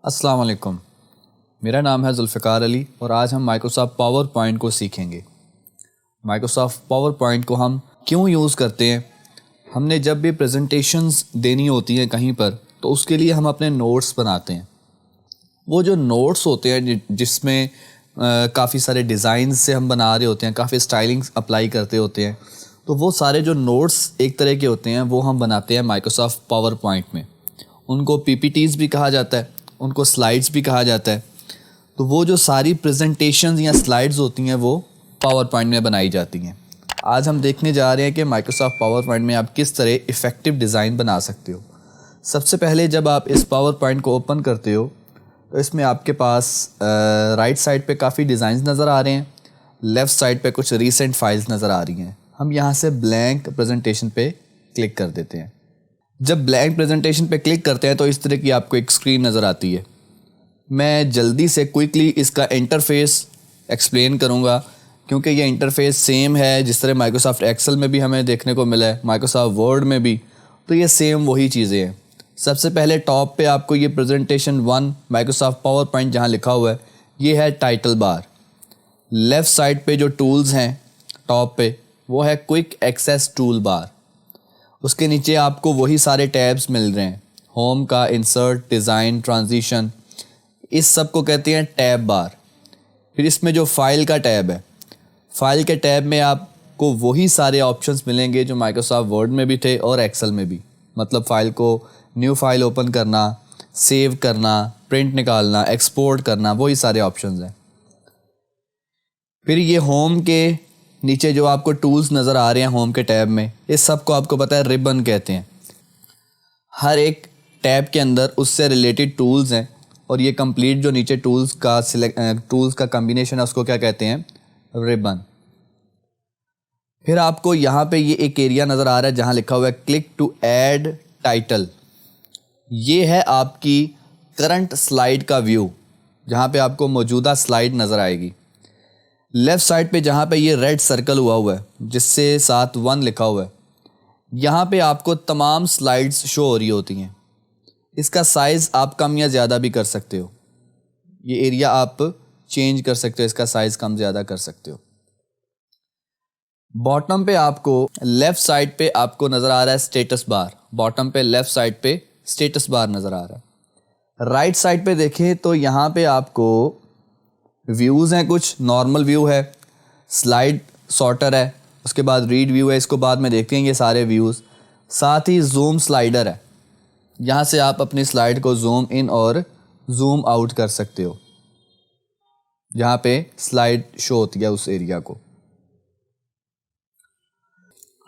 अस्सलाम वालेकुम। मेरा नाम है ज़ुल्फ़िकार अली और आज हम माइक्रोसॉफ्ट पावर पॉइंट को सीखेंगे। माइक्रोसॉफ्ट पावर पॉइंट को हम क्यों यूज़ करते हैं? हमने जब भी प्रेजेंटेशंस देनी होती हैं कहीं पर तो उसके लिए हम अपने नोट्स बनाते हैं। वो जो नोट्स होते हैं जिसमें काफ़ी सारे डिज़ाइन से हम बना रहे होते हैं, काफ़ी स्टाइलिंग अप्लाई करते होते हैं, तो वो सारे जो नोट्स एक तरह के होते हैं वो हम बनाते हैं माइक्रोसॉफ्ट पावर पॉइंट में। उनको पीपीटीज़ भी कहा जाता है, उनको स्लाइड्स भी कहा जाता है। तो वो जो सारी प्रेजेंटेशंस या स्लाइड्स होती हैं वो पावर पॉइंट में बनाई जाती हैं। आज हम देखने जा रहे हैं कि माइक्रोसॉफ्ट पावर पॉइंट में आप किस तरह इफ़ेक्टिव डिज़ाइन बना सकते हो। सबसे पहले जब आप इस पावर पॉइंट को ओपन करते हो तो इसमें आपके पास राइट साइड पे काफ़ी डिज़ाइंस नज़र आ रहे हैं, लेफ़्ट साइड पे कुछ रीसेंट फाइल्स नज़र आ रही हैं। हम यहाँ से ब्लैंक प्रेजेंटेशन पे क्लिक कर देते हैं। जब ब्लैंक प्रेजेंटेशन पे क्लिक करते हैं तो इस तरह की आपको एक स्क्रीन नज़र आती है। मैं जल्दी से क्विकली इसका इंटरफेस एक्सप्लेन करूँगा क्योंकि ये इंटरफेस सेम है जिस तरह माइक्रोसॉफ्ट एक्सेल में भी हमें देखने को मिला है, माइक्रोसॉफ्ट वर्ड में भी, तो ये सेम वही चीज़ें हैं। सबसे पहले टॉप पे आपको ये प्रेजेंटेशन 1 माइक्रोसॉफ्ट पावर पॉइंट जहाँ लिखा हुआ है ये है टाइटल बार। लेफ़्ट साइड पे जो टूल्स हैं टॉप पे वो है क्विक एक्सेस टूल बार। उसके नीचे आपको वही सारे टैब्स मिल रहे हैं, होम का, इंसर्ट, डिज़ाइन, ट्रांजिशन, इस सब को कहते हैं टैब बार। फिर इसमें जो फाइल का टैब है, फाइल के टैब में आपको वही सारे ऑप्शंस मिलेंगे जो माइक्रोसॉफ्ट वर्ड में भी थे और एक्सेल में भी। मतलब फ़ाइल को न्यू फाइल ओपन करना, सेव करना, प्रिंट निकालना, एक्सपोर्ट करना, वही सारे ऑप्शंस हैं। फिर ये होम के नीचे जो आपको टूल्स नज़र आ रहे हैं होम के टैब में, इस सब को आपको पता है रिबन कहते हैं। हर एक टैब के अंदर उससे रिलेटेड टूल्स हैं और ये कंप्लीट जो नीचे टूल्स का कम्बिनेशन है उसको क्या कहते हैं, रिबन। फिर आपको यहाँ पे ये एक एरिया नज़र आ रहा है जहाँ लिखा हुआ है क्लिक टू ऐड टाइटल। ये है आपकी करंट स्लाइड का व्यू जहाँ पे आपको मौजूदा स्लाइड नज़र आएगी। लेफ़्ट साइड पे जहाँ पे ये रेड सर्कल हुआ है जिससे साथ 1 लिखा हुआ है, यहाँ पे आपको तमाम स्लाइड्स शो हो रही होती हैं। इसका साइज़ आप कम या ज़्यादा भी कर सकते हो। ये एरिया आप चेंज कर सकते हो, इसका साइज़ कम ज़्यादा कर सकते हो। बॉटम पे आपको लेफ़्ट साइड पे आपको नज़र आ रहा है स्टेटस बार। बॉटम पे लेफ़्ट साइड पे स्टेटस बार नज़र आ रहा है। राइट साइड पे देखें तो यहाँ पे आपको व्यूज़ हैं, कुछ नॉर्मल व्यू है, स्लाइड सॉर्टर है, उसके बाद रीड व्यू है, इसको बाद में देखते हैं ये सारे व्यूज़। साथ ही जूम स्लाइडर है, यहाँ से आप अपनी स्लाइड को जूम इन और जूम आउट कर सकते हो, जहाँ पे स्लाइड शो होती है उस एरिया को।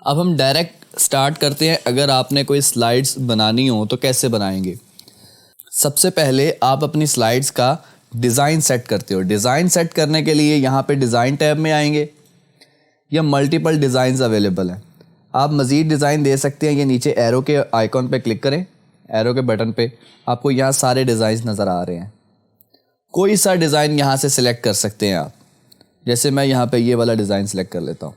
अब हम डायरेक्ट स्टार्ट करते हैं। अगर आपने कोई स्लाइड्स बनानी हो तो कैसे बनाएंगे? सबसे पहले आप अपनी स्लाइड्स का डिज़ाइन सेट करते हो। डिज़ाइन सेट करने के लिए यहाँ पे डिज़ाइन टैब में आएंगे, या मल्टीपल डिज़ाइंस अवेलेबल हैं। आप मज़ीद डिज़ाइन दे सकते हैं। ये नीचे एरो के आइकॉन पे क्लिक करें, एरो के बटन पे आपको यहाँ सारे डिज़ाइंस नज़र आ रहे हैं। कोई सा डिज़ाइन यहाँ से सिलेक्ट कर सकते हैं आप। जैसे मैं यहाँ पे ये वाला डिज़ाइन सेलेक्ट कर लेता हूँ।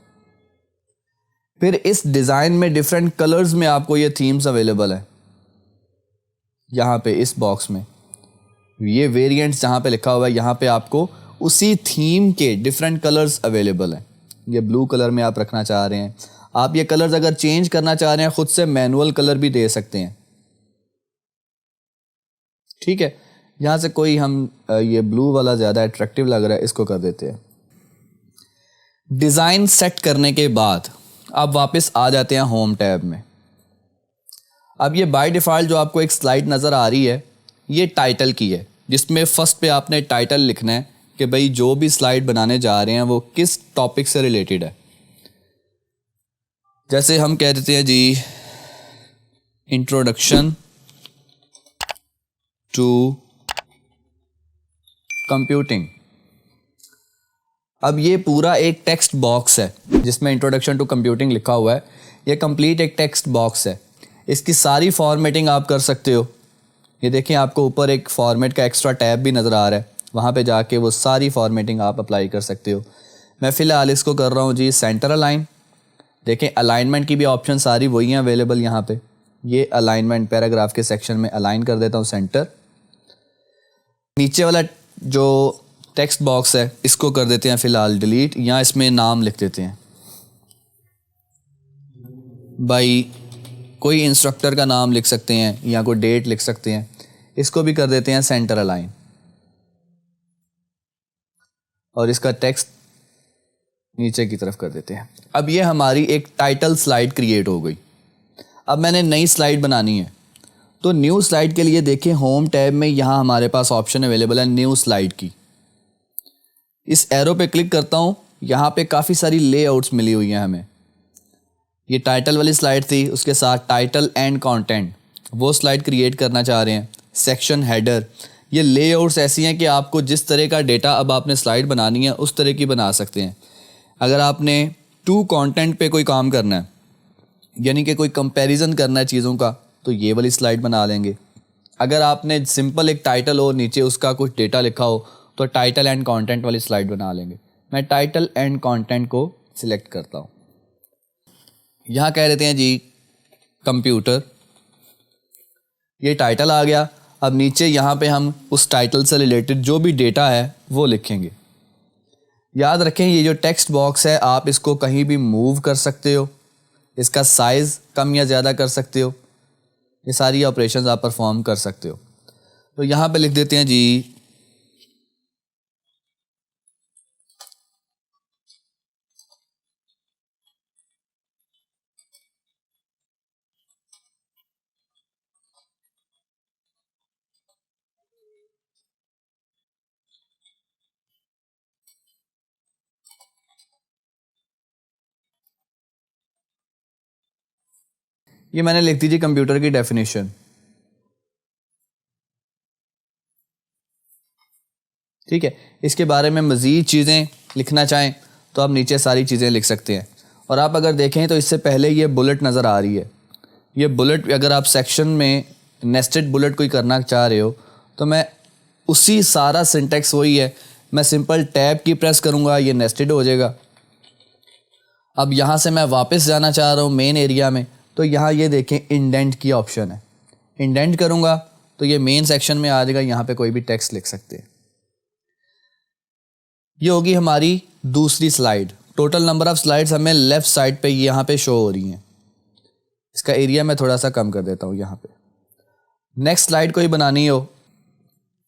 फिर इस डिज़ाइन में डिफरेंट कलर्स में आपको ये थीम्स अवेलेबल है। यहाँ पे इस बॉक्स में ये वेरिएंट्स जहाँ पे लिखा हुआ है, यहाँ पे आपको उसी थीम के डिफरेंट कलर्स अवेलेबल हैं। ये ब्लू कलर में आप रखना चाह रहे हैं, आप ये कलर्स अगर चेंज करना चाह रहे हैं खुद से मैनुअल कलर भी दे सकते हैं। ठीक है, यहाँ से कोई हम ये ब्लू वाला ज़्यादा अट्रैक्टिव लग रहा है, इसको कर देते हैं। डिज़ाइन सेट करने के बाद आप वापस आ जाते हैं होम टैब में। अब ये बाय डिफ़ॉल्ट जो आपको एक स्लाइड नज़र आ रही है ये टाइटल की है, जिसमें फ़र्स्ट पे आपने टाइटल लिखना है कि भाई जो भी स्लाइड बनाने जा रहे हैं वो किस टॉपिक से रिलेटेड है। जैसे हम कह देते हैं जी, इंट्रोडक्शन टू कंप्यूटिंग। अब ये पूरा एक टेक्स्ट बॉक्स है जिसमें इंट्रोडक्शन टू कंप्यूटिंग लिखा हुआ है। ये कंप्लीट एक टेक्स्ट बॉक्स है। इसकी सारी फॉर्मेटिंग आप कर सकते हो। ये देखें, आपको ऊपर एक फॉर्मेट का एक्स्ट्रा टैब भी नज़र आ रहा है, वहाँ पे जाके वो सारी फॉर्मेटिंग आप अप्लाई कर सकते हो। मैं फ़िलहाल इसको कर रहा हूँ जी सेंटर अलाइन। देखें, अलाइनमेंट की भी ऑप्शन सारी वही हैं अवेलेबल यहाँ पे। ये अलाइनमेंट पैराग्राफ के सेक्शन में अलाइन कर देता हूँ सेंटर। नीचे वाला जो टेक्स्ट बॉक्स है इसको कर देते हैं फ़िलहाल डिलीट, या इसमें नाम लिख देते हैं भाई, कोई इंस्ट्रक्टर का नाम लिख सकते हैं या कोई डेट लिख सकते हैं। इसको भी कर देते हैं सेंटर अलाइन, और इसका टेक्स्ट नीचे की तरफ कर देते हैं। अब ये हमारी एक टाइटल स्लाइड क्रिएट हो गई। अब मैंने नई स्लाइड बनानी है, तो न्यू स्लाइड के लिए देखें होम टैब में यहाँ हमारे पास ऑप्शन अवेलेबल है न्यू स्लाइड की। इस एरो पे क्लिक करता हूँ, यहाँ पे काफ़ी सारी लेआउट्स मिली हुई हैं हमें। ये टाइटल वाली स्लाइड थी, उसके साथ टाइटल एंड कंटेंट वो स्लाइड क्रिएट करना चाह रहे हैं। सेक्शन हेडर, ये लेआउट्स ऐसी हैं कि आपको जिस तरह का डेटा अब आपने स्लाइड बनानी है उस तरह की बना सकते हैं। अगर आपने टू कंटेंट पे कोई काम करना है, यानी कि कोई कंपैरिजन करना है चीज़ों का, तो ये वाली स्लाइड बना लेंगे। अगर आपने सिंपल एक टाइटल हो, नीचे उसका कुछ डेटा लिखा हो, तो टाइटल एंड कंटेंट वाली स्लाइड बना लेंगे। मैं टाइटल एंड कंटेंट को सिलेक्ट करता हूँ। यहाँ कह देते हैं जी कंप्यूटर, ये टाइटल आ गया। अब नीचे यहाँ पे हम उस टाइटल से रिलेटेड जो भी डेटा है वो लिखेंगे। याद रखें ये जो टेक्स्ट बॉक्स है आप इसको कहीं भी मूव कर सकते हो, इसका साइज़ कम या ज़्यादा कर सकते हो, ये सारी ऑपरेशंस आप परफॉर्म कर सकते हो। तो यहाँ पे लिख देते हैं जी ये मैंने लिख दी जी कंप्यूटर की डेफिनेशन। ठीक है, इसके बारे में मज़ीद चीज़ें लिखना चाहें तो आप नीचे सारी चीज़ें लिख सकते हैं। और आप अगर देखें तो इससे पहले ये बुलेट नज़र आ रही है। ये बुलेट अगर आप सेक्शन में नेस्टेड बुलेट कोई करना चाह रहे हो तो मैं उसी सारा सिंटेक्स वही है, मैं सिंपल टैब की प्रेस करूँगा, ये नेस्टेड हो जाएगा। अब यहाँ से मैं वापस जाना चाह रहा हूँ मेन एरिया में, तो यहाँ ये देखें इंडेंट की ऑप्शन है। इंडेंट करूँगा तो ये मेन सेक्शन में आ जाएगा, यहाँ पे कोई भी टेक्स्ट लिख सकते हैं। ये होगी हमारी दूसरी slide. Total number of slides हमें लेफ़्ट साइड पे यहाँ पे शो हो रही हैं। इसका एरिया मैं थोड़ा सा कम कर देता हूँ यहाँ पे। नेक्स्ट स्लाइड कोई बनानी हो,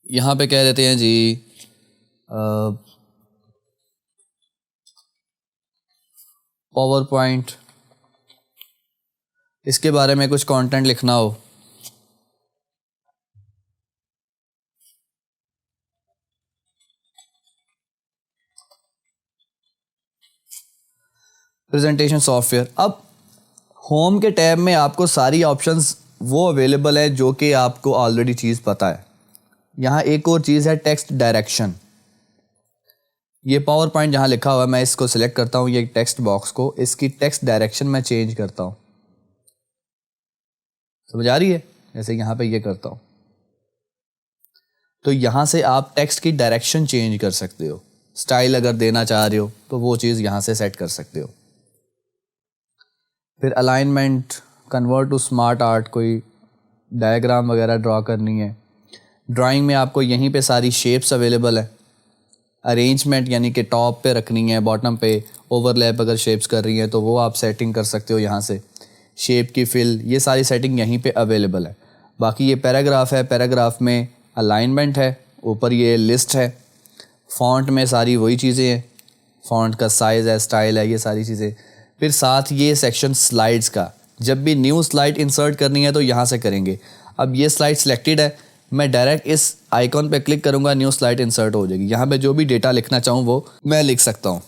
यहाँ पे कह देते हैं जी पावर पॉइंट, इसके बारे में कुछ कंटेंट लिखना हो, प्रेजेंटेशन सॉफ्टवेयर। अब होम के टैब में आपको सारी ऑप्शंस वो अवेलेबल है जो कि आपको ऑलरेडी चीज़ पता है। यहाँ एक और चीज़ है टेक्स्ट डायरेक्शन। ये पावर पॉइंट जहाँ लिखा हुआ है मैं इसको सिलेक्ट करता हूँ, ये टेक्स्ट बॉक्स को, इसकी टेक्स्ट डायरेक्शन मैं चेंज करता हूँ। समझ आ रही है? जैसे यहाँ पे ये करता हूँ तो यहाँ से आप टेक्स्ट की डायरेक्शन चेंज कर सकते हो। स्टाइल अगर देना चाह रहे हो तो वो चीज़ यहाँ से सेट कर सकते हो। फिर alignment, convert to smart art, कोई डायग्राम वगैरह ड्रॉ करनी है। ड्राइंग में आपको यहीं पे सारी शेप्स अवेलेबल है। अरेंजमेंट यानी कि टॉप पे रखनी है, बॉटम पे ओवरलैप अगर शेप्स कर रही हैं तो वो आप सेटिंग कर सकते हो यहाँ से। शेप की फिल, ये सारी सेटिंग यहीं पे अवेलेबल है। बाकी ये पैराग्राफ है, पैराग्राफ में अलाइनमेंट है, ऊपर ये लिस्ट है। फ़ॉन्ट में सारी वही चीज़ें हैं, फ़ॉन्ट का साइज़ है, स्टाइल है, ये सारी चीज़ें। फिर साथ ये सेक्शन स्लाइड्स का, जब भी न्यू स्लाइड इंसर्ट करनी है तो यहाँ से करेंगे। अब ये स्लाइड सिलेक्टेड है, मैं डायरेक्ट इस आइकॉन पे क्लिक करूँगा, न्यू स्लाइड इंसर्ट हो जाएगी। यहाँ पे जो भी डेटा लिखना चाहूँ वो मैं लिख सकता हूँ।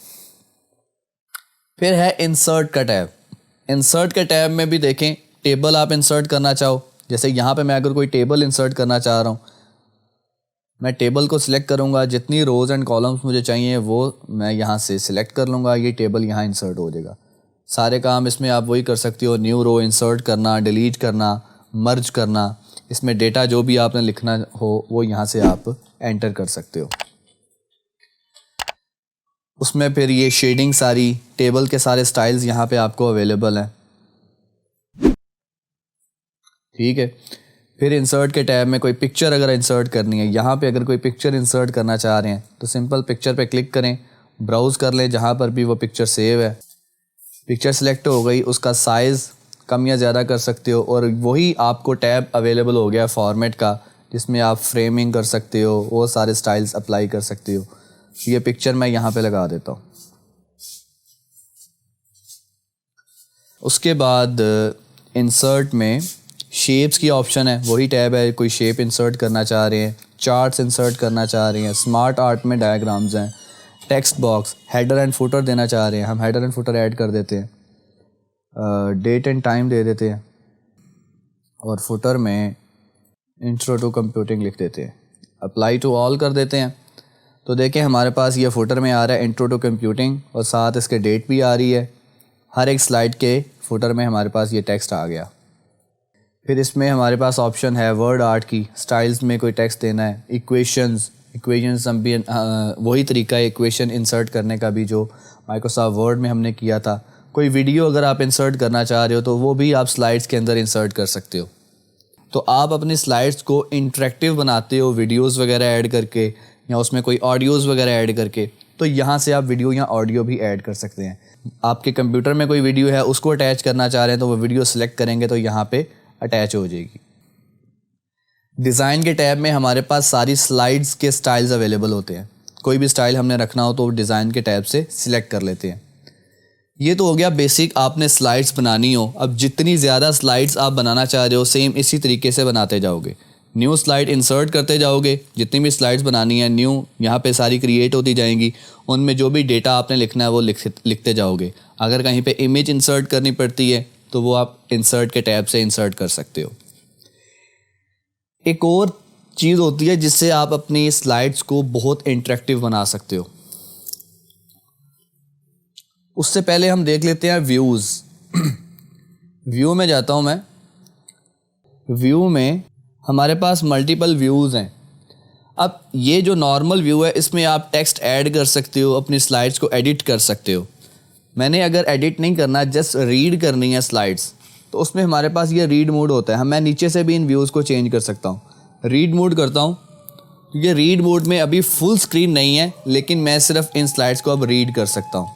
फिर है इंसर्ट का टैब। इंसर्ट के टैब में भी देखें, टेबल आप इंसर्ट करना चाहो, जैसे यहाँ पे मैं अगर कोई टेबल इंसर्ट करना चाह रहा हूँ, मैं टेबल को सिलेक्ट करूँगा, जितनी रोज़ एंड कॉलम्स मुझे चाहिए वो मैं यहाँ से सिलेक्ट कर लूँगा, ये टेबल यहाँ इंसर्ट हो जाएगा। सारे काम इसमें आप वही कर सकते हो, न्यू रो इंसर्ट करना, डिलीट करना, मर्ज करना। इसमें डेटा जो भी आपने लिखना हो वो यहाँ से आप एंटर कर सकते हो। उसमें फिर ये शेडिंग, सारी टेबल के सारे स्टाइल्स यहाँ पे आपको अवेलेबल हैं। ठीक है, फिर इंसर्ट के टैब में कोई पिक्चर अगर इंसर्ट करनी है, यहाँ पे अगर कोई पिक्चर इंसर्ट करना चाह रहे हैं तो सिंपल पिक्चर पे क्लिक करें, ब्राउज़ कर लें जहाँ पर भी वो पिक्चर सेव है। पिक्चर सेलेक्ट हो गई, उसका साइज़ कम या ज़्यादा कर सकते हो और वही आपको टैब अवेलेबल हो गया फॉर्मेट का, जिसमें आप फ्रेमिंग कर सकते हो, वो सारे स्टाइल्स अप्लाई कर सकते हो। ये पिक्चर मैं यहाँ पे लगा देता हूँ। उसके बाद इंसर्ट में शेप्स की ऑप्शन है, वही टैब है। कोई शेप इंसर्ट करना चाह रहे हैं, चार्ट्स इंसर्ट करना चाह रहे हैं, स्मार्ट आर्ट में डायग्राम्स हैं, text box, header and footer देना चाह रहे हैं, हम हेडर एंड फुटर ऐड कर देते हैं, डेट एंड टाइम दे देते हैं और फुटर में इंट्रो टू कंप्यूटिंग लिख देते हैं, अप्लाई टू ऑल कर देते हैं। तो देखें हमारे पास ये फुटर में आ रहा है इंट्रो टू कंप्यूटिंग और साथ इसके डेट भी आ रही है। हर एक स्लाइड के फुटर में हमारे पास ये टेक्स्ट आ गया। फिर इसमें हमारे पास ऑप्शन है वर्ड आर्ट की, स्टाइल्स में कोई टेक्स्ट देना है, इक्वेशंस हम भी वही तरीका है इक्वेशन इंसर्ट करने का भी जो माइक्रोसॉफ्ट वर्ड में हमने किया था। कोई वीडियो अगर आप इंसर्ट करना चाह रहे हो तो वो भी आप स्लाइड्स के अंदर इंसर्ट कर सकते हो। तो आप अपनी स्लाइड्स को इंटरेक्टिव बनाते हो वीडियोस वगैरह ऐड करके या उसमें कोई ऑडियोज़ वगैरह ऐड करके, तो यहाँ से आप वीडियो या ऑडियो भी ऐड कर सकते हैं। आपके कंप्यूटर में कोई वीडियो है उसको अटैच करना चाह रहे हैं तो वो वीडियो सेलेक्ट करेंगे तो यहाँ पे अटैच हो जाएगी। डिज़ाइन के टैब में हमारे पास सारी स्लाइड्स के स्टाइल्स अवेलेबल होते हैं। कोई भी स्टाइल हमने रखना हो तो डिज़ाइन के टैब से सिलेक्ट कर लेते हैं। ये तो हो गया बेसिक, आपने स्लाइड्स बनानी हो। अब जितनी ज़्यादा स्लाइड्स आप बनाना चाह रहे हो सेम इसी तरीके से बनाते जाओगे, न्यू स्लाइड इंसर्ट करते जाओगे। जितनी भी स्लाइड्स बनानी है न्यू यहाँ पे सारी क्रिएट होती जाएंगी, उनमें जो भी डेटा आपने लिखना है वो लिखते जाओगे। अगर कहीं पे इमेज इंसर्ट करनी पड़ती है तो वो आप इंसर्ट के टैब से इंसर्ट कर सकते हो। एक और चीज़ होती है जिससे आप अपनी स्लाइड्स को बहुत इंटरेक्टिव बना सकते हो। उससे पहले हम देख लेते हैं व्यूज़। व्यू में जाता हूँ मैं। व्यू में हमारे पास मल्टीपल व्यूज़ हैं। अब ये जो नॉर्मल व्यू है इसमें आप टेक्स्ट ऐड कर सकते हो, अपनी स्लाइड्स को एडिट कर सकते हो। मैंने अगर एडिट नहीं करना, जस्ट रीड करनी है स्लाइड्स, तो उसमें हमारे पास ये रीड मोड होता है। मैं नीचे से भी इन व्यूज़ को चेंज कर सकता हूँ। रीड मोड करता हूँ, ये रीड मोड में अभी फुल स्क्रीन नहीं है लेकिन मैं सिर्फ इन स्लाइड्स को अब रीड कर सकता हूँ।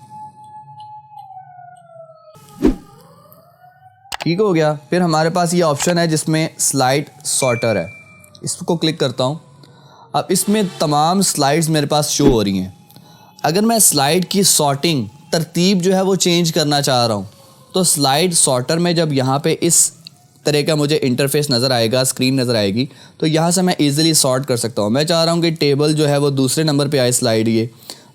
ठीक हो गया। फिर हमारे पास ये ऑप्शन है जिसमें स्लाइड सॉर्टर है, इसको क्लिक करता हूँ। अब इसमें तमाम स्लाइड्स मेरे पास शो हो रही हैं। अगर मैं स्लाइड की सॉर्टिंग तरतीब जो है वो चेंज करना चाह रहा हूँ तो स्लाइड सॉर्टर में जब यहाँ पे इस तरह का मुझे इंटरफेस नज़र आएगा, स्क्रीन नज़र आएगी, तो यहाँ से मैं इजीली सॉर्ट कर सकता हूँ। मैं चाह रहा हूँ कि टेबल जो है वो दूसरे नंबर पे आए स्लाइड ये,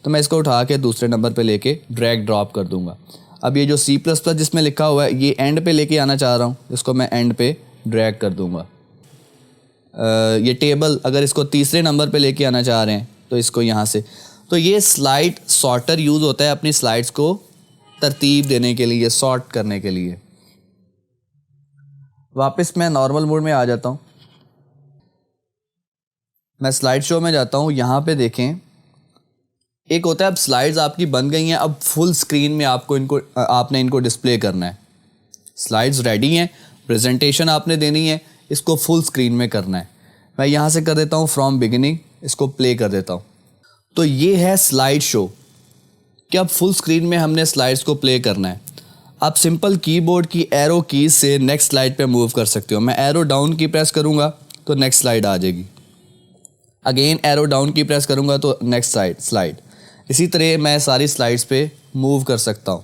तो मैं इसको उठा के दूसरे नंबर पे लेके ड्रैग ड्रॉप कर दूँगा। अब ये जो C++ जिसमें लिखा हुआ है ये एंड पे लेके आना चाह रहा हूँ, इसको मैं एंड पे ड्रैग कर दूँगा। ये टेबल अगर इसको तीसरे नंबर पे लेके आना चाह रहे हैं तो इसको यहाँ से। तो ये स्लाइड सॉर्टर यूज़ होता है अपनी स्लाइड्स को तरतीब देने के लिए, सॉर्ट करने के लिए। वापस मैं नॉर्मल मोड में आ जाता हूँ। मैं स्लाइड शो में जाता हूँ। यहाँ पे देखें एक होता है अब स्लाइड्स आपकी बन गई हैं, अब फुल स्क्रीन में आपने इनको डिस्प्ले करना है। स्लाइड्स रेडी हैं, प्रेजेंटेशन आपने देनी है, इसको फुल स्क्रीन में करना है। मैं यहाँ से कर देता हूँ फ्रॉम बिगिनिंग, इसको प्ले कर देता हूँ। तो ये है स्लाइड शो कि अब फुल स्क्रीन में हमने स्लाइड्स को प्ले करना है। आप सिंपल कीबोर्ड की एरो कीज से नेक्स्ट स्लाइड पे मूव कर सकते हो। मैं एरो डाउन की प्रेस करूँगा तो नेक्स्ट स्लाइड आ जाएगी, अगेन एरो डाउन की प्रेस करूँगा तो नेक्स्ट स्लाइड। इसी तरह मैं सारी स्लाइड्स पे मूव कर सकता हूँ।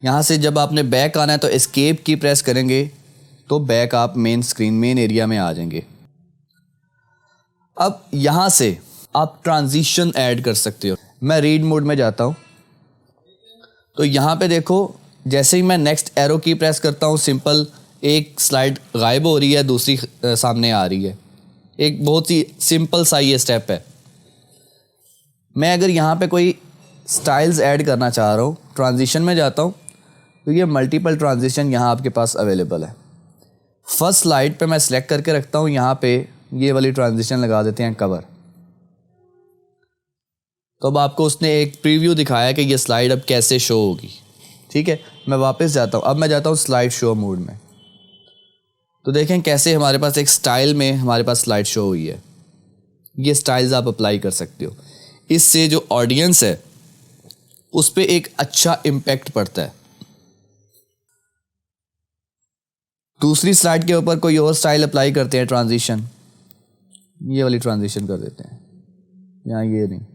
यहाँ से जब आपने बैक आना है तो एस्केप की प्रेस करेंगे तो बैक आप मेन एरिया में आ जाएंगे। अब यहाँ से आप ट्रांजिशन ऐड कर सकते हो। मैं रीड मोड में जाता हूँ तो यहाँ पे देखो जैसे ही मैं नेक्स्ट एरो की प्रेस करता हूँ सिंपल एक स्लाइड गायब हो रही है, दूसरी सामने आ रही है। एक बहुत ही सिंपल सा ये स्टेप है। मैं अगर यहाँ पे कोई स्टाइल्स ऐड करना चाह रहा हूँ, ट्रांजिशन में जाता हूँ तो ये मल्टीपल ट्रांजिशन यहाँ आपके पास अवेलेबल है। फर्स्ट स्लाइड पे मैं सिलेक्ट करके रखता हूँ, यहाँ पे ये वाली ट्रांजिशन लगा देते हैं कवर। तो अब आपको उसने एक प्रीव्यू दिखाया कि ये स्लाइड अब कैसे शो होगी। ठीक है, मैं वापस जाता हूँ। अब मैं जाता हूँ स्लाइड शो मोड में। तो देखें कैसे हमारे पास एक स्टाइल में हमारे पास स्लाइड शो हुई है। ये स्टाइल्स आप अप्लाई कर सकते हो, इससे जो ऑडियंस है उस पर एक अच्छा इम्पैक्ट पड़ता है। दूसरी स्लाइड के ऊपर कोई और स्टाइल अप्लाई करते हैं, ट्रांजिशन, ये वाली ट्रांजिशन कर देते हैं, यहाँ ये नहीं,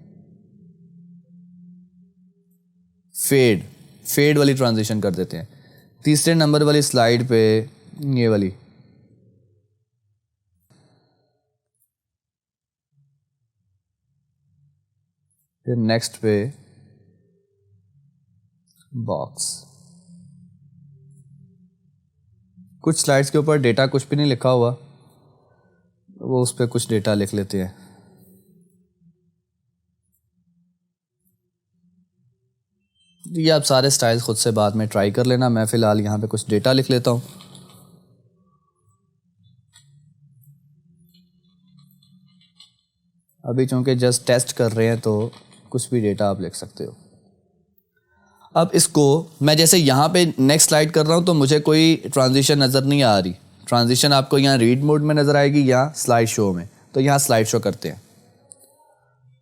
फेड वाली ट्रांजिशन कर देते हैं। तीसरे नंबर वाली स्लाइड पे ये वाली, फिर नेक्स्ट पे बॉक्स। कुछ स्लाइड्स के ऊपर डेटा कुछ भी नहीं लिखा हुआ, वो उस पर कुछ डेटा लिख लेते हैं। ये आप सारे स्टाइल्स खुद से बाद में ट्राई कर लेना, मैं फ़िलहाल यहाँ पे कुछ डेटा लिख लेता हूँ। अभी चूँकि जस्ट टेस्ट कर रहे हैं तो कुछ भी डेटा आप लिख सकते हो। अब इसको मैं जैसे यहाँ पे नेक्स्ट स्लाइड कर रहा हूँ तो मुझे कोई ट्रांजिशन नज़र नहीं आ रही। ट्रांजिशन आपको यहाँ रीड मोड में नज़र आएगी या स्लाइड शो में, तो यहाँ स्लाइड शो करते हैं।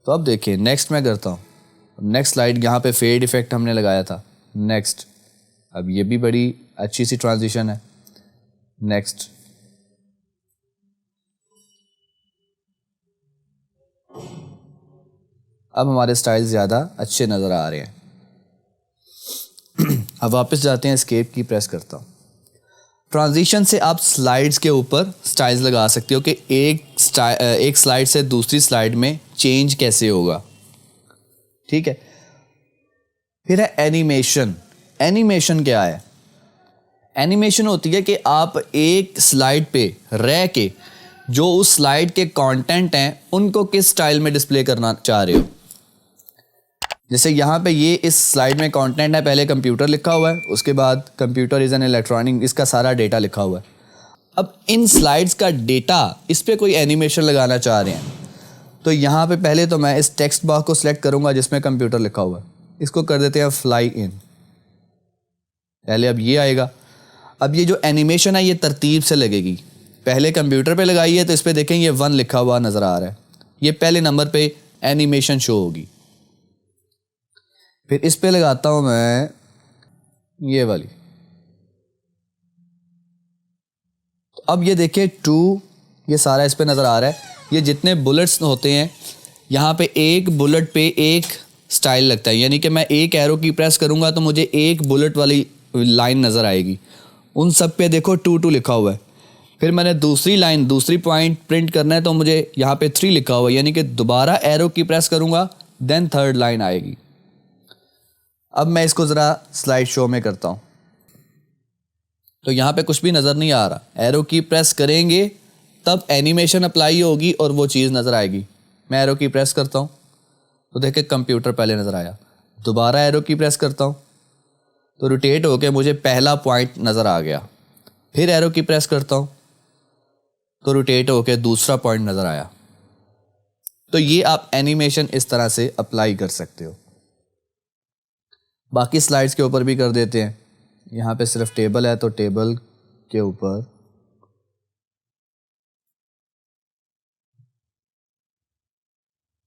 तो अब देखिए नेक्स्ट मैं करता हूँ, नेक्स्ट स्लाइड, यहाँ पे फेड इफेक्ट हमने लगाया था, नेक्स्ट। अब ये भी बड़ी अच्छी सी ट्रांजिशन है, नेक्स्ट। अब हमारे स्टाइल ज़्यादा अच्छे नज़र आ रहे हैं। अब वापस जाते हैं, एस्केप की प्रेस करता हूँ। ट्रांजिशन से आप स्लाइड्स के ऊपर स्टाइल्स लगा सकते हो कि एक स्लाइड से दूसरी स्लाइड में चेंज कैसे होगा, ठीक है। फिर है एनिमेशन। एनिमेशन क्या है? एनिमेशन होती है कि आप एक स्लाइड पे रह के जो उस स्लाइड के कंटेंट हैं उनको किस स्टाइल में डिस्प्ले करना चाह रहे हो। जैसे यहाँ पे ये इस स्लाइड में कंटेंट है, पहले कंप्यूटर लिखा हुआ है, उसके बाद कंप्यूटर इज़ एन इलेक्ट्रॉनिक, इसका सारा डेटा लिखा हुआ है। अब इन स्लाइड्स का डेटा, इस पर कोई एनिमेशन लगाना चाह रहे हैं तो यहाँ पे पहले तो मैं इस टेक्स्ट बॉक्स को सिलेक्ट करूँगा जिसमें कंप्यूटर लिखा हुआ है, इसको कर देते हैं फ्लाई इन। पहले अब ये आएगा। अब ये जो एनिमेशन है ये तरतीब से लगेगी। पहले कंप्यूटर पे लगाई है तो इस पर देखें ये 1 लिखा हुआ नज़र आ रहा है, ये पहले नंबर पे एनिमेशन शो होगी। फिर इस पे लगाता हूँ मैं ये वाली। तो अब ये देखिए 2, ये सारा इस पे नज़र आ रहा है। ये जितने बुलेट्स होते हैं यहाँ पे एक बुलेट पे एक स्टाइल लगता है, यानी कि मैं एक एरो की प्रेस करूँगा तो मुझे एक बुलेट वाली लाइन नज़र आएगी। उन सब पे देखो 2 लिखा हुआ है। फिर मैंने दूसरी लाइन, दूसरी पॉइंट प्रिंट करना है तो मुझे यहाँ पे 3 लिखा हुआ है, यानी कि दोबारा एरो की प्रेस करूँगा देन थर्ड लाइन आएगी। अब मैं इसको ज़रा स्लाइड शो में करता हूँ तो यहाँ पे कुछ भी नज़र नहीं आ रहा। एरो की प्रेस करेंगे तब एनिमेशन अप्लाई होगी और वो चीज़ नज़र आएगी। मैं एरो की प्रेस करता हूँ तो देखिए कंप्यूटर पहले नज़र आया, दोबारा एरो की प्रेस करता हूँ तो रोटेट होके मुझे पहला पॉइंट नज़र आ गया। फिर एरो की प्रेस करता हूँ तो रोटेट होके दूसरा पॉइंट नज़र आया। तो ये आप एनिमेशन इस तरह से अप्लाई कर सकते हो। बाकी स्लाइड्स के ऊपर भी कर देते हैं। यहाँ पे सिर्फ टेबल है तो टेबल के ऊपर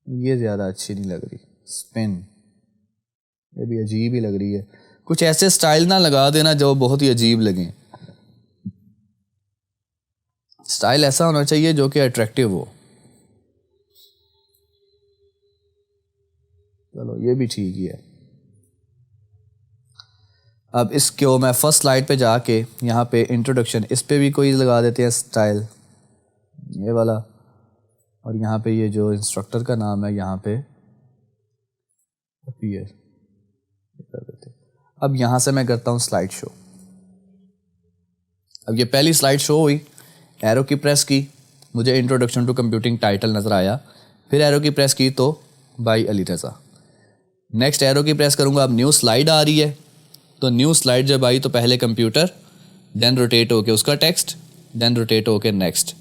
ये ज़्यादा अच्छी नहीं लग रही, स्पिन, ये भी अजीब ही लग रही है। कुछ ऐसे स्टाइल ना लगा देना जो बहुत ही अजीब लगें। स्टाइल ऐसा होना चाहिए जो कि अट्रैक्टिव हो। चलो ये भी ठीक ही है। अब इसको मैं फर्स्ट स्लाइड पे जाके यहाँ पे इंट्रोडक्शन, इस पे भी कोई लगा देते हैं स्टाइल, ये वाला। और यहाँ पे ये जो इंस्ट्रक्टर का नाम है यहाँ पे अपीयर कर देते हैं। अब यहाँ से मैं करता हूँ स्लाइड शो। अब ये पहली स्लाइड शो हुई, एरो की प्रेस की, मुझे इंट्रोडक्शन टू कंप्यूटिंग टाइटल नज़र आया। फिर एरो की प्रेस की तो by Ali Raza. Next arrow की प्रेस करूँगा, अब न्यू स्लाइड आ रही है तो न्यू स्लाइड जब आई तो पहले कंप्यूटर, देन रोटेट होके उसका टेक्स्ट, देन रोटेट होके नेक्स्ट।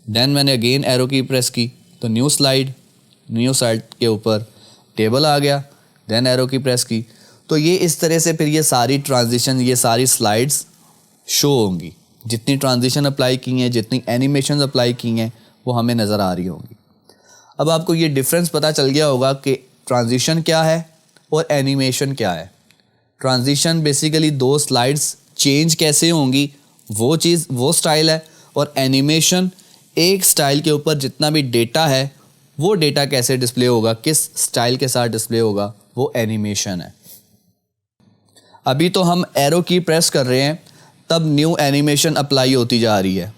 देन मैंने अगेन एरो की प्रेस की तो न्यू स्लाइड के ऊपर टेबल आ गया, देन एरो की प्रेस की। तो ये इस तरह से फिर ये सारी ट्रांजिशन, ये सारी स्लाइड्स शो होंगी। जितनी ट्रांजिशन अप्लाई की हैं, जितनी एनिमेशन अप्लाई की हैं, वो हमें नज़र आ रही होंगी। अब आपको ये डिफरेंस पता चल गया होगा कि ट्रांजिशन क्या है और एनिमेशन क्या है। ट्रांजिशन बेसिकली 2 स्लाइड्स चेंज कैसे होंगी वो चीज़, वो स्टाइल है, और एनिमेशन एक स्टाइल के ऊपर जितना भी डेटा है वो डेटा कैसे डिस्प्ले होगा, किस स्टाइल के साथ डिस्प्ले होगा, वो एनिमेशन है। अभी तो हम एरो की प्रेस कर रहे हैं, तब न्यू एनिमेशन अप्लाई होती जा रही है।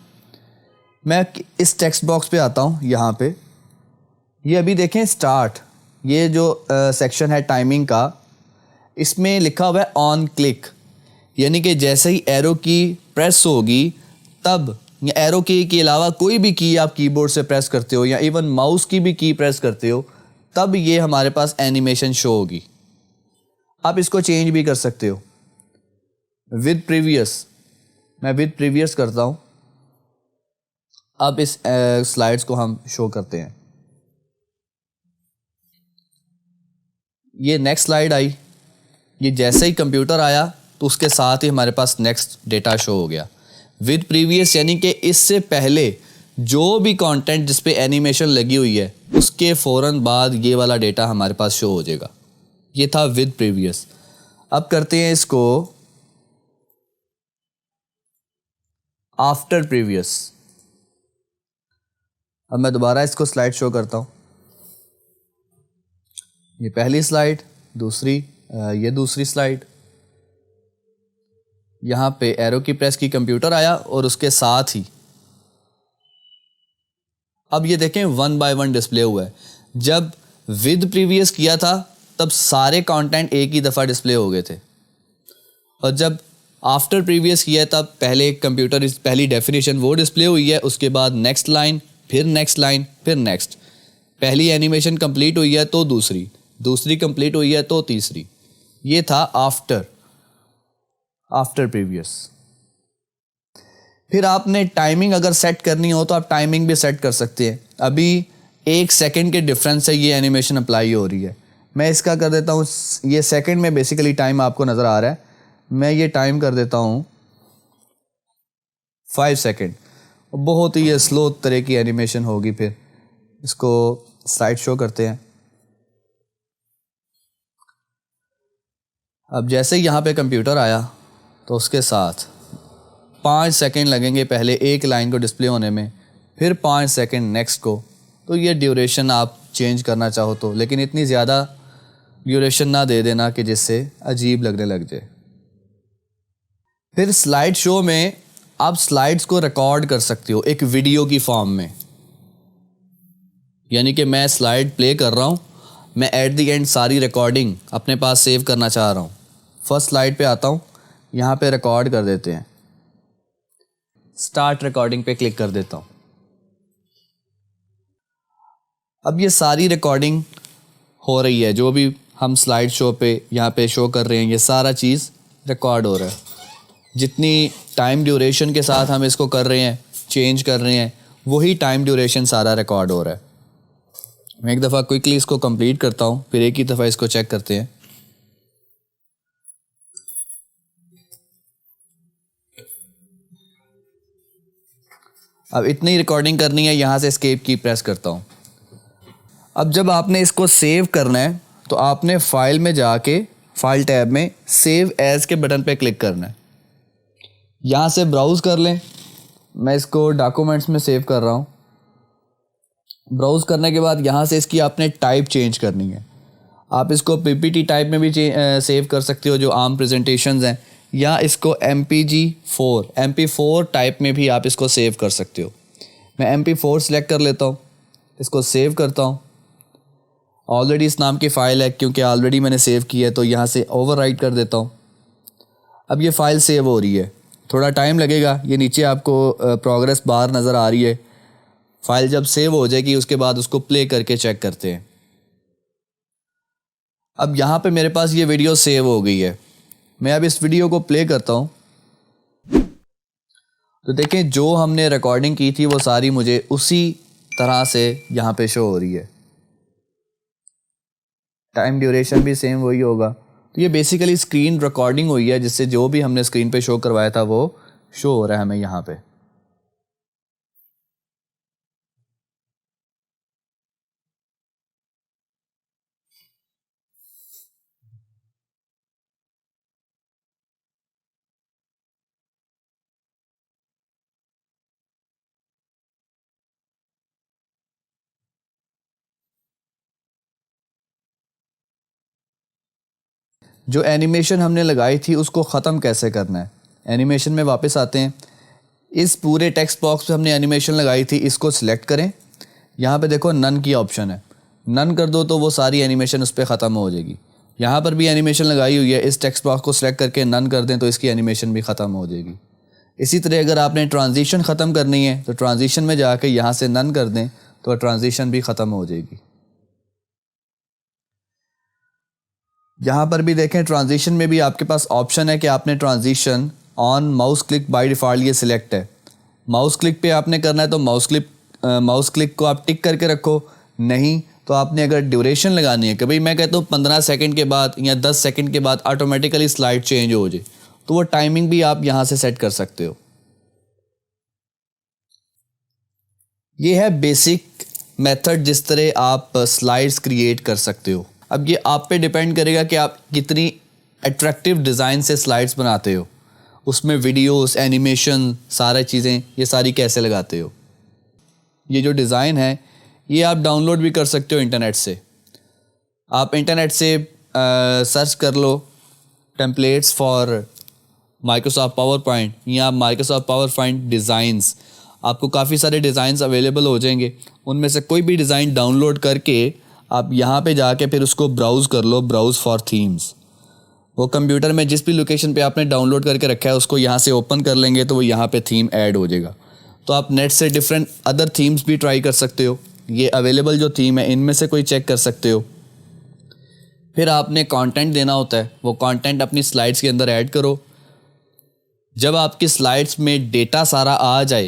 मैं इस टेक्स्ट बॉक्स पे आता हूँ, यहाँ पे ये अभी देखें स्टार्ट, ये जो सेक्शन है टाइमिंग का, इसमें लिखा हुआ है ऑन क्लिक, यानी कि जैसे ही एरो की प्रेस होगी तब एरो की के अलावा कोई भी की आप कीबोर्ड से प्रेस करते हो या इवन माउस की भी की प्रेस करते हो, तब ये हमारे पास एनिमेशन शो होगी। आप इसको चेंज भी कर सकते हो विद प्रीवियस। मैं विद प्रीवियस करता हूँ। अब इस स्लाइड्स को हम शो करते हैं। ये नेक्स्ट स्लाइड आई, ये जैसे ही कंप्यूटर आया तो उसके साथ ही हमारे पास नेक्स्ट डेटा शो हो गया। विद प्रीवियस यानी कि इससे पहले जो भी कंटेंट जिस पे एनिमेशन लगी हुई है उसके फ़ौरन बाद ये वाला डेटा हमारे पास शो हो जाएगा। ये था विद प्रीवियस। अब करते हैं इसको आफ्टर प्रीवियस। अब मैं दोबारा इसको स्लाइड शो करता हूँ। ये पहली स्लाइड, दूसरी, ये दूसरी स्लाइड। यहाँ पे एरो की प्रेस की, कंप्यूटर आया और उसके साथ ही अब ये देखें 1 बाय 1 डिस्प्ले हुआ है। जब विद प्रीवियस किया था तब सारे कंटेंट एक ही दफ़ा डिस्प्ले हो गए थे, और जब आफ्टर प्रीवियस किया तब पहले कंप्यूटर पहली डेफिनेशन वो डिस्प्ले हुई है, उसके बाद नेक्स्ट लाइन, फिर नेक्स्ट लाइन, फिर नेक्स्ट। पहली एनिमेशन कंप्लीट हुई है तो दूसरी, दूसरी कंप्लीट हुई है तो तीसरी। ये था आफ्टर प्रीवियस। फिर आपने टाइमिंग अगर सेट करनी हो तो आप टाइमिंग भी सेट कर सकते हैं। अभी 1 सेकंड के डिफरेंस से ये एनिमेशन अप्लाई हो रही है। मैं इसका कर देता हूँ, ये सेकंड में बेसिकली टाइम आपको नज़र आ रहा है, मैं ये टाइम कर देता हूँ 5 सेकंड। बहुत ही ये स्लो तरह की एनिमेशन होगी। फिर इसको स्लाइड शो करते हैं। अब जैसे ही यहाँ पे कंप्यूटर आया तो उसके साथ 5 सेकंड लगेंगे पहले एक लाइन को डिस्प्ले होने में, फिर 5 सेकंड नेक्स्ट को। तो ये ड्यूरेशन आप चेंज करना चाहो तो, लेकिन इतनी ज़्यादा ड्यूरेशन ना दे देना कि जिससे अजीब लगने लग जाए। फिर स्लाइड शो में आप स्लाइड्स को रिकॉर्ड कर सकते हो एक वीडियो की फॉर्म में, यानी कि मैं स्लाइड प्ले कर रहा हूँ, मैं एट द एंड सारी रिकॉर्डिंग अपने पास सेव करना चाह रहा हूँ। फर्स्ट स्लाइड पे आता हूँ, यहाँ पे रिकॉर्ड कर देते हैं, स्टार्ट रिकॉर्डिंग पे क्लिक कर देता हूँ। अब ये सारी रिकॉर्डिंग हो रही है, जो भी हम स्लाइड शो पे यहाँ पे शो कर रहे हैं, ये सारा चीज़ रिकॉर्ड हो रहा है। जितनी टाइम ड्यूरेशन के साथ हम इसको कर रहे हैं, चेंज कर रहे हैं, वही टाइम ड्यूरेशन सारा रिकॉर्ड हो रहा है। मैं एक दफ़ा क्विकली इसको कंप्लीट करता हूँ, फिर एक ही दफ़ा इसको चेक करते हैं। अब इतनी रिकॉर्डिंग करनी है, यहाँ से एस्केप की प्रेस करता हूँ। अब जब आपने इसको सेव करना है तो आपने फाइल में जाके फाइल टैब में सेव एज़ के बटन पे क्लिक करना है। यहाँ से ब्राउज़ कर लें, मैं इसको डॉक्यूमेंट्स में सेव कर रहा हूँ। ब्राउज़ करने के बाद यहाँ से इसकी आपने टाइप चेंज करनी है। आप इसको पीपीटी टाइप में भी सेव कर सकते हो जो आम प्रेजेंटेशंस हैं, या इसको MP4 टाइप में भी आप इसको सेव कर सकते हो। मैं MP4 सेलेक्ट कर लेता हूँ, इसको सेव करता हूँ। ऑलरेडी इस नाम की फ़ाइल है, क्योंकि ऑलरेडी मैंने सेव की है, तो यहाँ से ओवरराइट कर देता हूँ। अब ये फ़ाइल सेव हो रही है, थोड़ा टाइम लगेगा। ये नीचे आपको प्रोग्रेस बार नज़र आ रही है। फ़ाइल जब सेव हो जाएगी उसके बाद उसको प्ले करके चेक करते हैं। अब यहाँ पे मेरे पास ये वीडियो सेव हो गई है। मैं अब इस वीडियो को प्ले करता हूँ तो देखें जो हमने रिकॉर्डिंग की थी वो सारी मुझे उसी तरह से यहाँ पे शो हो रही है। टाइम ड्यूरेशन भी सेम वही होगा। तो ये बेसिकली स्क्रीन रिकॉर्डिंग हुई है, जिससे जो भी हमने स्क्रीन पे शो करवाया था वो शो हो रहा है हमें यहाँ पे। जो एनिमेशन हमने लगाई थी उसको ख़त्म कैसे करना है, एनिमेशन में वापस आते हैं। इस पूरे टेक्स्ट बॉक्स पे हमने एनिमेशन लगाई थी, इसको सिलेक्ट करें। यहाँ पे देखो नन की ऑप्शन है, नन कर दो तो वो सारी एनिमेशन उस पर ख़त्म हो जाएगी। यहाँ पर भी एनिमेशन लगाई हुई है, इस टेक्स्ट बॉक्स को सिलेक्ट करके नन कर दें तो इसकी एनिमेशन भी ख़त्म हो जाएगी। इसी तरह अगर आपने ट्रांजिशन ख़त्म करनी है तो ट्रांजिशन में जाके यहाँ से नन कर दें तो ट्रांजिशन भी ख़त्म हो जाएगी। यहाँ पर भी देखें ट्रांजिशन में भी आपके पास ऑप्शन है कि आपने transition on mouse click by default ये सिलेक्ट है। माउस क्लिक पे आपने करना है तो माउस क्लिक को आप टिक करके रखो, नहीं तो आपने अगर ड्यूरेशन लगानी है कि भाई मैं कहता हूँ 15 सेकंड के बाद या 10 सेकंड के बाद ऑटोमेटिकली स्लाइड चेंज हो जाए तो वो टाइमिंग भी आप यहाँ से सेट कर सकते हो। ये है बेसिक मेथड जिस तरह आप स्लाइड्स क्रिएट कर सकते हो। अब ये आप पे डिपेंड करेगा कि आप कितनी अट्रैक्टिव डिज़ाइन से स्लाइड्स बनाते हो, उसमें वीडियोस, एनिमेशन, सारी चीज़ें ये सारी कैसे लगाते हो। ये जो डिज़ाइन है ये आप डाउनलोड भी कर सकते हो इंटरनेट से। आप इंटरनेट से सर्च कर लो templates for Microsoft PowerPoint या माइक्रोसॉफ्ट पावर पॉइंट डिज़ाइंस, आपको काफ़ी सारे डिज़ाइंस अवेलेबल हो जाएंगे। उनमें से कोई भी डिज़ाइन डाउनलोड करके आप यहाँ पे जाके फिर उसको ब्राउज़ कर लो, ब्राउज़ फॉर थीम्स। वो कंप्यूटर में जिस भी लोकेशन पे आपने डाउनलोड करके रखा है उसको यहाँ से ओपन कर लेंगे तो वो यहाँ पे थीम ऐड हो जाएगा। तो आप नेट से डिफरेंट अदर थीम्स भी ट्राई कर सकते हो। ये अवेलेबल जो थीम है इनमें से कोई चेक कर सकते हो। फिर आपने कंटेंट देना होता है, वो कंटेंट अपनी स्लाइड्स के अंदर ऐड करो। जब आपकी स्लाइड्स में डेटा सारा आ जाए,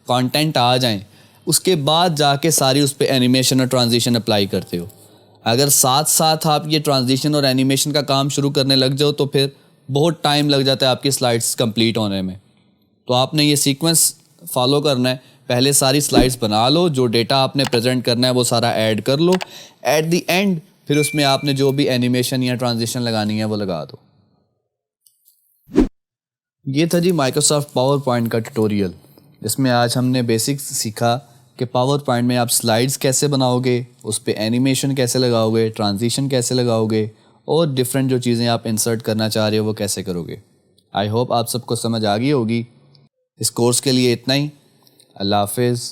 कंटेंट आ जाए, उसके बाद जाके सारी उस पर एनिमेशन और ट्रांजिशन अप्लाई करते हो। अगर साथ साथ आप ये ट्रांजिशन और एनिमेशन का काम शुरू करने लग जाओ तो फिर बहुत टाइम लग जाता है आपकी स्लाइड्स कंप्लीट होने में। तो आपने ये सीक्वेंस फॉलो करना है, पहले सारी स्लाइड्स बना लो, जो डेटा आपने प्रेजेंट करना है वो सारा ऐड कर लो, एट द एंड फिर उसमें आपने जो भी एनिमेशन या ट्रांजिशन लगानी है वो लगा दो। ये था जी माइक्रोसॉफ्ट पावर पॉइंट का ट्यूटोरियल, जिसमें आज हमने बेसिक्स सीखा कि पावर पॉइंट में आप स्लाइड्स कैसे बनाओगे, उस पर एनिमेशन कैसे लगाओगे, ट्रांजिशन कैसे लगाओगे और डिफरेंट जो चीज़ें आप इंसर्ट करना चाह रहे हो वो कैसे करोगे। आई होप आप सबको समझ आ गई होगी। इस कोर्स के लिए इतना ही। अल्लाह हाफिज़।